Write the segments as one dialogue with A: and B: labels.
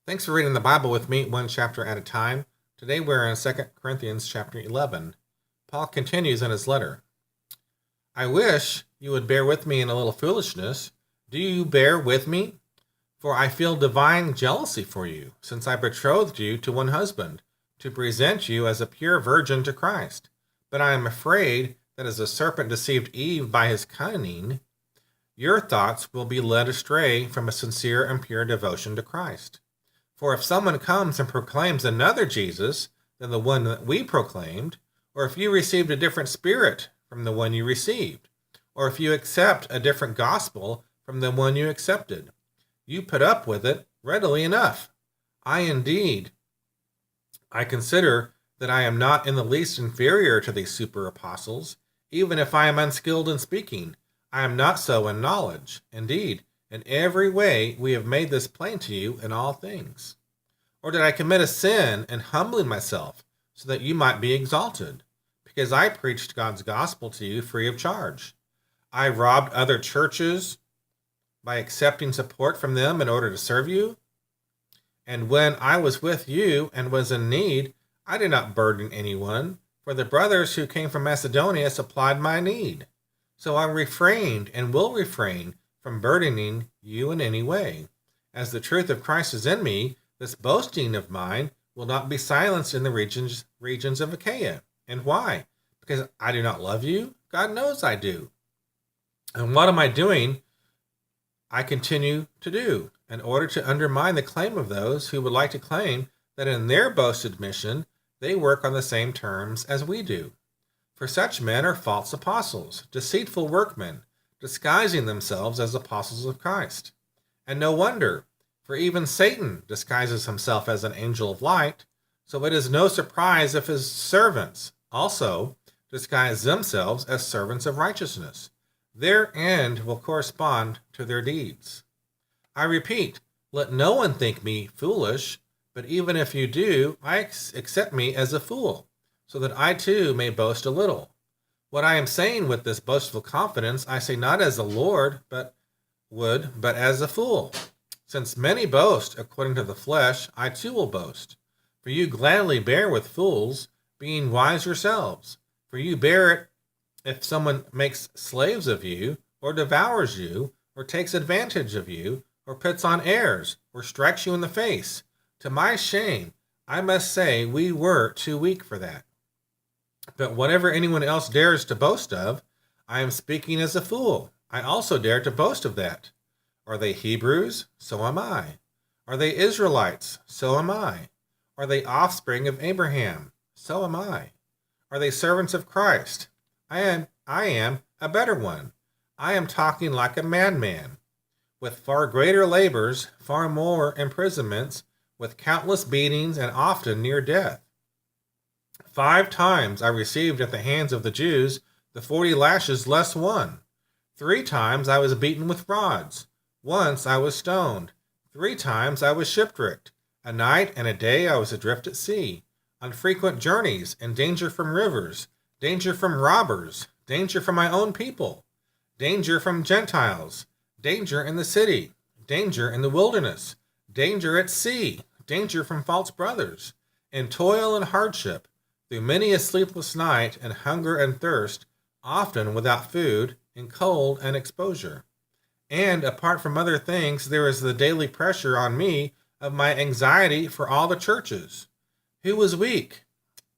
A: Thanks for reading the Bible with me, one chapter at a time. Today we're in 2 Corinthians chapter 11. Paul continues in his letter. I wish you would bear with me in a little foolishness. Do you bear with me? For I feel divine jealousy for you, since I betrothed you to one husband, to present you as a pure virgin to Christ. But I am afraid that as the serpent deceived Eve by his cunning, your thoughts will be led astray from a sincere and pure devotion to Christ. For if someone comes and proclaims another Jesus than the one that we proclaimed, or if you received a different spirit from the one you received, or if you accept a different gospel from the one you accepted, you put up with it readily enough. I consider that I am not in the least inferior to these super apostles. Even if I am unskilled in speaking, I am not so in knowledge. Indeed, in every way we have made this plain to you in all things. Or did I commit a sin in humbling myself so that you might be exalted? Because I preached God's gospel to you free of charge. I robbed other churches by accepting support from them in order to serve you. And when I was with you and was in need, I did not burden anyone, for the brothers who came from Macedonia supplied my need. So I refrained and will refrain from burdening you in any way. As the truth of Christ is in me, this boasting of mine will not be silenced in the regions of Achaia. And why? Because I do not love you? God knows I do. And what am I doing? I continue to do in order to undermine the claim of those who would like to claim that in their boasted mission, they work on the same terms as we do. For such men are false apostles, deceitful workmen, disguising themselves as apostles of Christ. And no wonder, for even Satan disguises himself as an angel of light, so it is no surprise if his servants also disguise themselves as servants of righteousness. Their end will correspond to their deeds. I repeat, let no one think me foolish, but even if you do, accept me as a fool, so that I too may boast a little. What I am saying with this boastful confidence, I say not as the Lord, but as a fool. Since many boast according to the flesh, I too will boast. For you gladly bear with fools, being wise yourselves. For you bear it if someone makes slaves of you, or devours you, or takes advantage of you, or puts on airs, or strikes you in the face. To my shame, I must say we were too weak for that. But whatever anyone else dares to boast of, I am speaking as a fool. I also dare to boast of that. Are they Hebrews? So am I. Are they Israelites? So am I. Are they offspring of Abraham? So am I. Are they servants of Christ? I am a better one. I am talking like a madman, with far greater labors, far more imprisonments, with countless beatings, and often near death. 5 times I received at the hands of the Jews the 40 lashes less one. 3 times I was beaten with rods. Once I was stoned. 3 times I was shipwrecked. A night and a day I was adrift at sea, on frequent journeys, in danger from rivers, danger from robbers, danger from my own people, danger from Gentiles, danger in the city, danger in the wilderness, danger at sea, danger from false brothers, in toil and hardship, through many a sleepless night, and hunger and thirst, often without food, in cold and exposure. And apart from other things, there is the daily pressure on me of my anxiety for all the churches. Who was weak?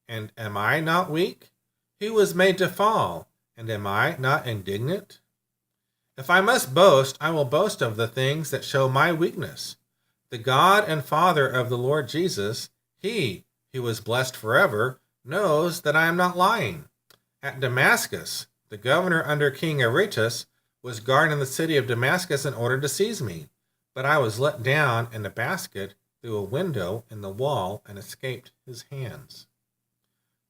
A: And am I not weak? Who was made to fall? And am I not indignant? If I must boast, I will boast of the things that show my weakness. The God and Father of the Lord Jesus, he who is blessed forever, knows that I am not lying. At Damascus, the governor under King Aretas was guarding the city of Damascus in order to seize me, but I was let down in a basket through a window in the wall and escaped his hands.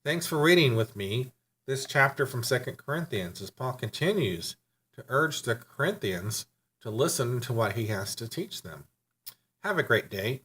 A: Thanks for reading with me this chapter from 2 Corinthians as Paul continues to urge the Corinthians to listen to what he has to teach them. Have a great day.